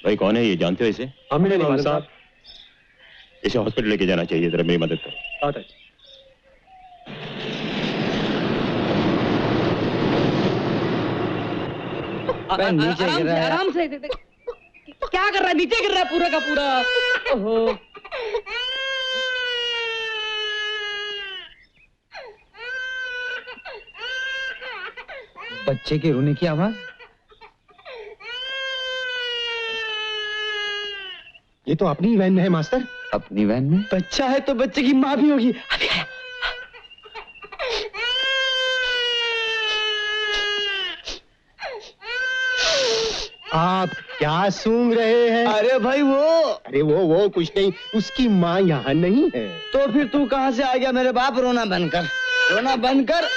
भाई कौन है ये, जानते हो इसे? हमें नहीं मालूम साहब। इसे हॉस्पिटल लेके जाना चाहिए, जरा मेरी मदद करो। आता है। नीचे गिर रहा है। आराम से क्या कर रहा है? नीचे गिर रहा है पूरा का पूरा। ओहो। बच्चे के रोने की आवाज। ये तो अपनी वैन में है मास्टर। अपनी वैन में? बच्चा है तो बच्चे की माँ भी होगी। आप क्या सूंघ रहे हैं? अरे भाई वो कुछ नहीं, उसकी माँ यहाँ नहीं है। तो फिर तू कहाँ से आ गया मेरे बाप? रोना बंद कर, रोना बंद कर।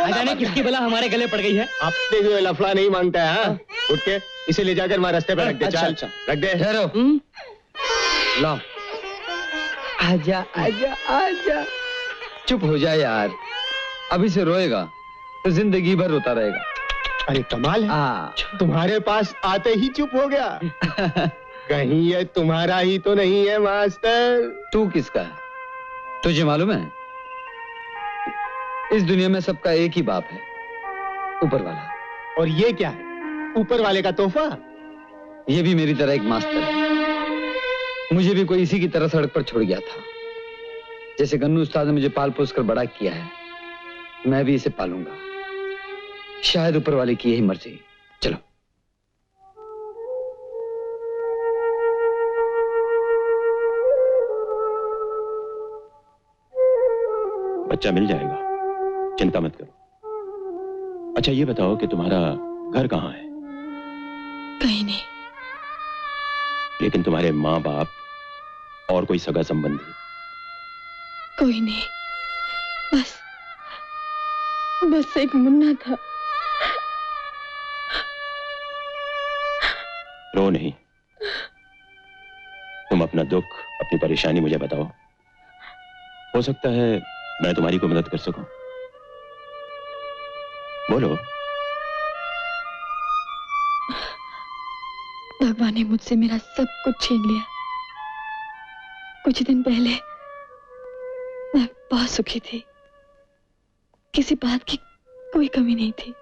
जाने किसकी बला हमारे गले पड़ गई है। अपने जो लफड़ा नहीं मांगता है। हाँ? उठ के इसे ले जाकर वहाँ रास्ते पे रख दे। अच्छा, चल, अच्छा। रख दे। लो, आजा आजा आजा। चुप हो जा यार, अभी से रोएगा तो जिंदगी भर रोता रहेगा। अरे कमाल है, तुम्हारे पास आते ही चुप हो गया। कहीं ये तुम्हारा ही तो नहीं है मास्टर? तू किसका है? तुझे मालूम है, इस दुनिया में सबका एक ही बाप है, ऊपर वाला। और ये क्या है? ऊपर वाले का तोहफा? ये भी मेरी तरह एक मास्टर है। मुझे भी कोई इसी की तरह सड़क पर छोड़ गया था। जैसे गन्नू उस्ताद ने मुझे पाल पोस कर बड़ा किया है, मैं भी इसे पालूंगा। शायद ऊपर वाले की यही मर्जी। चलो। बच्चा मिल जाएगा, चिंता मत करो। अच्छा ये बताओ कि तुम्हारा घर कहाँ है? कहीं नहीं। लेकिन तुम्हारे माँ बाप और कोई सगा संबंधी? कोई नहीं, बस एक मुन्ना था। रो नहीं, तुम अपना दुख, अपनी परेशानी मुझे बताओ। हो सकता है मैं तुम्हारी कोई मदद कर सकूं। बोलो। भगवान ने मुझसे मेरा सब कुछ छीन लिया। कुछ दिन पहले मैं बहुत सुखी थी, किसी बात की कोई कमी नहीं थी।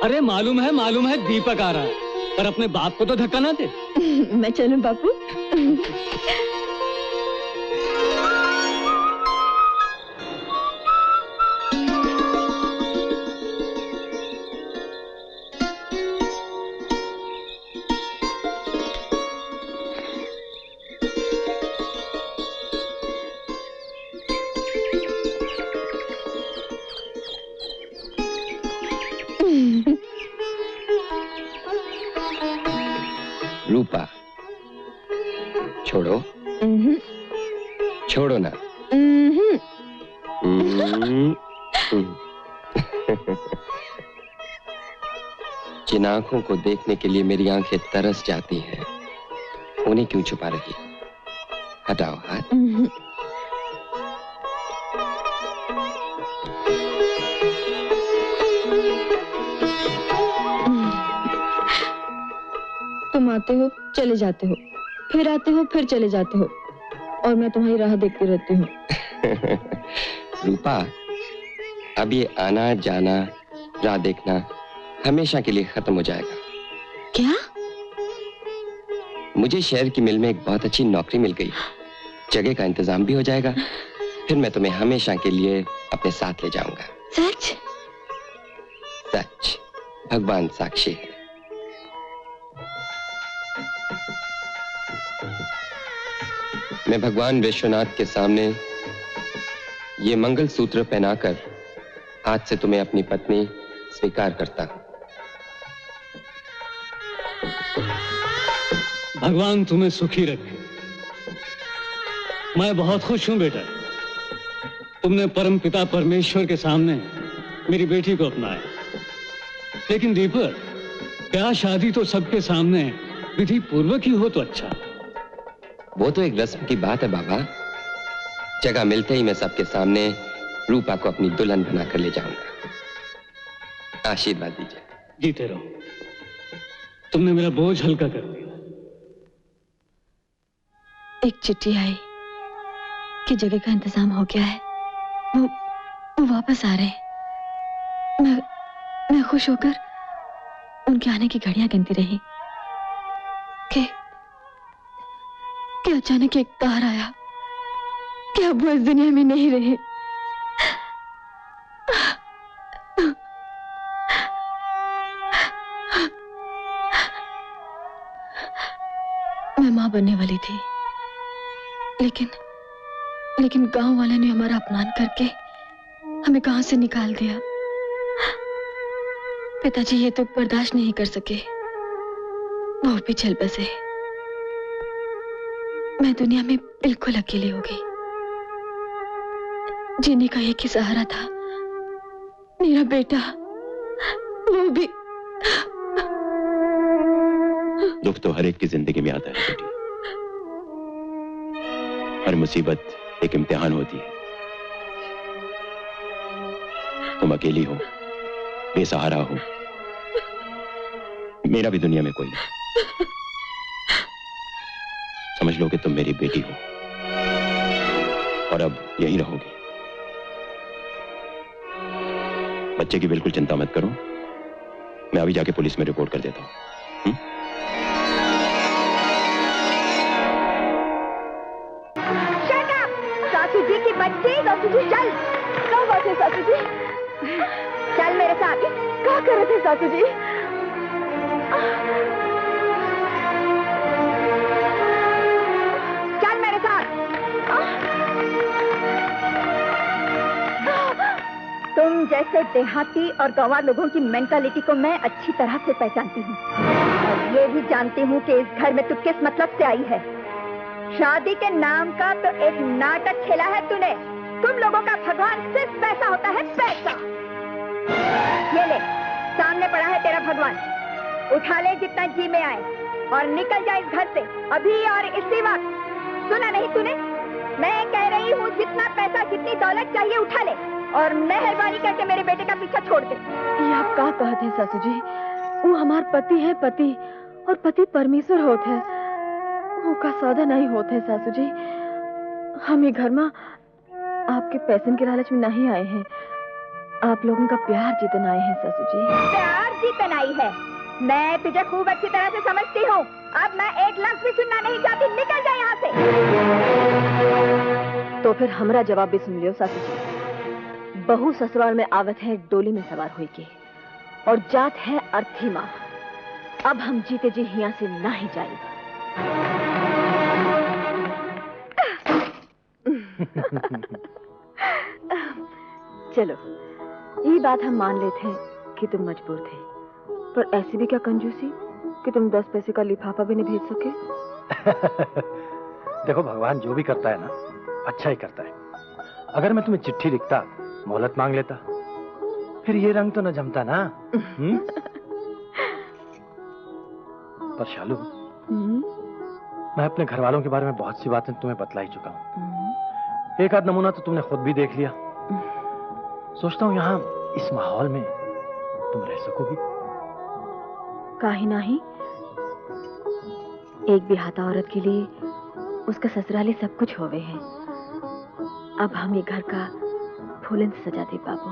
अरे मालूम है दीपक आ रहा है, पर अपने बाप को तो धक्का ना दे। मैं चलूं बापू? रूपा, छोड़ो। छोड़ो ना। जिन आंखों को देखने के लिए मेरी आंखें तरस जाती हैं, उन्हें क्यों छुपा रही? हटाओ हाथ। तुम आते हो, चले जाते हो, फिर आते हो, फिर चले जाते हो, और मैं तुम्हारी राह देखती रहती हूँ। रूपा, अब ये आना जाना, राह देखना हमेशा के लिए खत्म हो जाएगा। क्या? मुझे शहर की मिल में एक बहुत अच्छी नौकरी मिल गई, जगह का इंतजाम भी हो जाएगा। फिर मैं तुम्हें हमेशा के लिए अपने साथ ले जाऊंगा। सच? सच, भगवान साक्षी है। मैं भगवान विश्वनाथ के सामने ये मंगल सूत्र पहनाकर आज से तुम्हें अपनी पत्नी स्वीकार करता हूं। भगवान तुम्हें सुखी रखे। मैं बहुत खुश हूं बेटा, तुमने परम पिता परमेश्वर के सामने मेरी बेटी को अपनाया। लेकिन दीपक, ब्याह शादी तो सबके सामने विधि पूर्वक ही हो तो अच्छा। वो तो एक रस्म की बात है बाबा। जगह मिलते ही मैं सबके सामने रूपा को अपनी दुल्हन बनाकर ले जाऊंगा। आशीर्वाद दीजिए। जीते रहो, तुमने मेरा बोझ हल्का कर दिया। एक चिट्ठी आई कि जगह का इंतजाम हो गया है, वो वापस आ रहे हैं। मैं खुश होकर उनके आने की घड़ियां गिनती रही कि अचानक एक तार आया कि अब वो इस दुनिया में नहीं रहे। मैं मां बनने वाली थी, लेकिन गांव वाले ने हमारा अपमान करके हमें गांव से निकाल दिया। पिताजी ये तो बर्दाश्त नहीं कर सके, वो भी चल बसे। मैं दुनिया में बिल्कुल अकेली हो गई। जीने का एक ही सहारा था, मेरा बेटा, वो भी। दुख तो हर एक की जिंदगी में आता है बेटी। हर मुसीबत एक इम्तिहान होती है। तुम अकेली हो, बेसहारा हो, मेरा भी दुनिया में कोई नहीं। समझ लो कि तुम मेरी बेटी हो और अब यहीं रहोगी। बच्चे की बिल्कुल चिंता मत करो, मैं अभी जाके पुलिस में रिपोर्ट कर देता हूं। सासू जी की बच्ची, सासू जी चल, कहाँ पहुंचे सासू जी? चल मेरे साथ। क्या कर रहे थे सासू जी? चल मेरे साथ। तुम जैसे देहाती और गंवार लोगों की मेंटालिटी को मैं अच्छी तरह से पहचानती हूँ और ये भी जानती हूँ कि इस घर में तू किस मतलब से आई है। शादी के नाम का तो एक नाटक खेला है तूने। तुम लोगों का भगवान सिर्फ पैसा होता है, पैसा। ये ले, सामने पड़ा है तेरा भगवान। उठा ले जितना जी में आए और निकल जा इस घर से अभी और इसी वक्त। सुना नहीं तूने? मैं कह रही हूँ जितना पैसा, जितनी दौलत चाहिए उठा ले और मेहरबानी करके मेरे बेटे का पीछा छोड़ दे। ये आप क्या कहते हैं सासू जी? वो हमार पति है, पति, और पति परमेश्वर होते हैं, वो का सौदा नहीं होते सासू जी। हम ये घर में आपके पैसे के लालच में नहीं आए हैं, आप लोगों का प्यार जीतन आए हैं सासू जी। प्यार जीतन आई है? मैं तुझे खूब अच्छी तरह से समझती हूँ। अब मैं एक लफ्ज़ भी सुनना नहीं चाहती, निकल जा यहाँ से। तो फिर हमारा जवाब भी सुन लियो सासू जी। बहू ससुराल में आवत है डोली में सवार हुई के और जात है अर्थी माँ। अब हम जीते जी यहाँ से नहीं जाएगा। चलो, ये बात हम मान लेते हैं कि तुम मजबूर थे, पर ऐसी भी क्या कंजूसी कि तुम 10 पैसे का लिफाफा भी नहीं भेज सके? देखो, भगवान जो भी करता है ना, अच्छा ही करता है। अगर मैं तुम्हें चिट्ठी लिखता, मोहलत मांग लेता, फिर ये रंग तो न जमता ना। पर शालू, मैं अपने घर वालों के बारे में बहुत सी बातें तुम्हें बतला ही चुका हूँ। एक आध नमूना तो तुमने खुद भी देख लिया। सोचता हूँ यहाँ इस माहौल में तुम रह सकोगी। काहे नहीं? एक बिहाता औरत के लिए उसका ससुराली सब कुछ होवे है। अब हम ये घर का फूलन से सजा दे बाबू।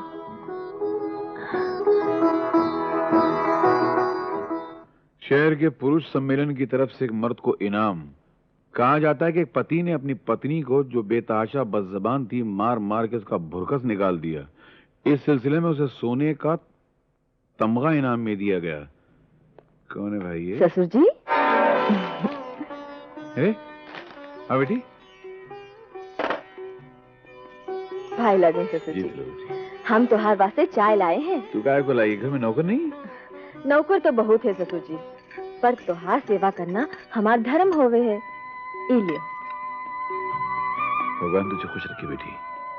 शहर के पुरुष सम्मेलन की तरफ से एक मर्द को इनाम। कहा जाता है कि एक पति ने अपनी पत्नी को, जो बेतहाशा बदज़बान थी, मार मार के उसका भुरकस निकाल दिया। इस सिलसिले में उसे सोने का तमगा इनाम में दिया गया। कौन है भाई ये? ससुर जी। हाँ बेटी। भाई लगन ससुर जी, हम तुम्हारे वास्ते चाय लाए हैं। तू काय को लाई? घर में नौकर नहीं? नौकर तो बहुत है ससुर जी, पर तुहार सेवा करना हमारा धर्म होवे है। लियो। भगवान तुझे खुश रखे बेटी।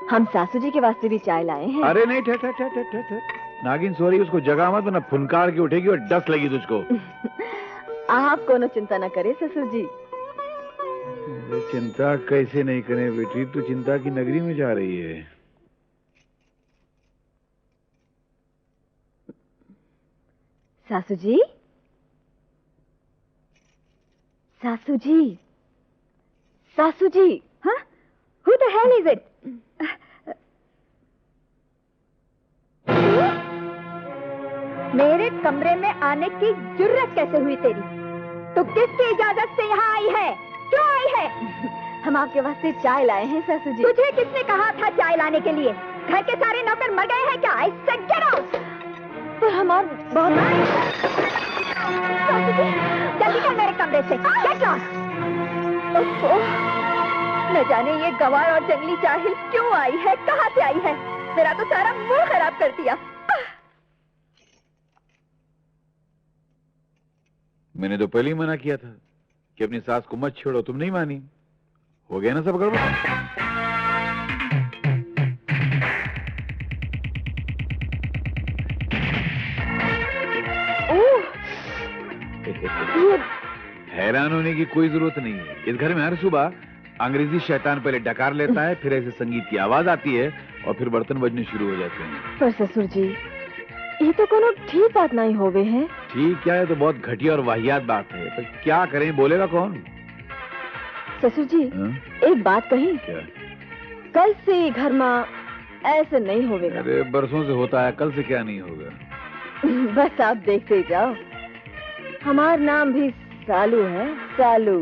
हम सासू जी के वास्ते भी चाय लाए हैं। अरे नहीं, ठहर ठहर ठहर ठहर ठहर। नागिन सो रही, उसको जगा मत, वरना फुनकार के उठेगी और डस लगी तुझको। आप कोनो चिंता न करे ससुर जी। चिंता कैसे नहीं करे बेटी, तू चिंता की नगरी में जा रही है। सासू जी, सासू जी, सासू जी, हाँ? Who the hell is it? मेरे कमरे में आने की जुर्रत कैसे हुई तेरी? तू किसकी इजाजत से यहाँ आई है? क्यों आई है? हम आपके वास्ते चाय लाए हैं सासू जी। तुझे किसने कहा था चाय लाने के लिए? घर के सारे नौकर मर गए हैं क्या? इससे get out! पर हमार बहुत सासू जी, जल्दी कर मेरे कमरे से। Get lost! ओहो, न जाने ये गंवार और जंगली जाहिल क्यों आई है, कहाँ से आई है? मेरा तो सारा मूड खराब कर दिया। मैंने तो पहले ही मना किया था कि अपनी सास को मत छेड़ो, तुम नहीं मानी। हो गया ना सब गड़बड़। हैरान होने की कोई जरूरत नहीं है। इस घर में हर सुबह अंग्रेजी शैतान पहले डकार लेता है, फिर ऐसे संगीत की आवाज आती है और फिर बर्तन बजने शुरू हो जाते हैं। पर ससुर जी, ये तो कोनो ठीक बात नहीं होवे है। ठीक क्या है, तो बहुत घटिया और वाहियात बात है। पर क्या करें, बोलेगा कौन? ससुर जी, एक बात कही, क्या? कल से घर में ऐसे नहीं होवेगा। अरे बरसों से होता है, कल से क्या नहीं होगा। बस आप देखते जाओ, हमारा नाम भी सालू है, सालू।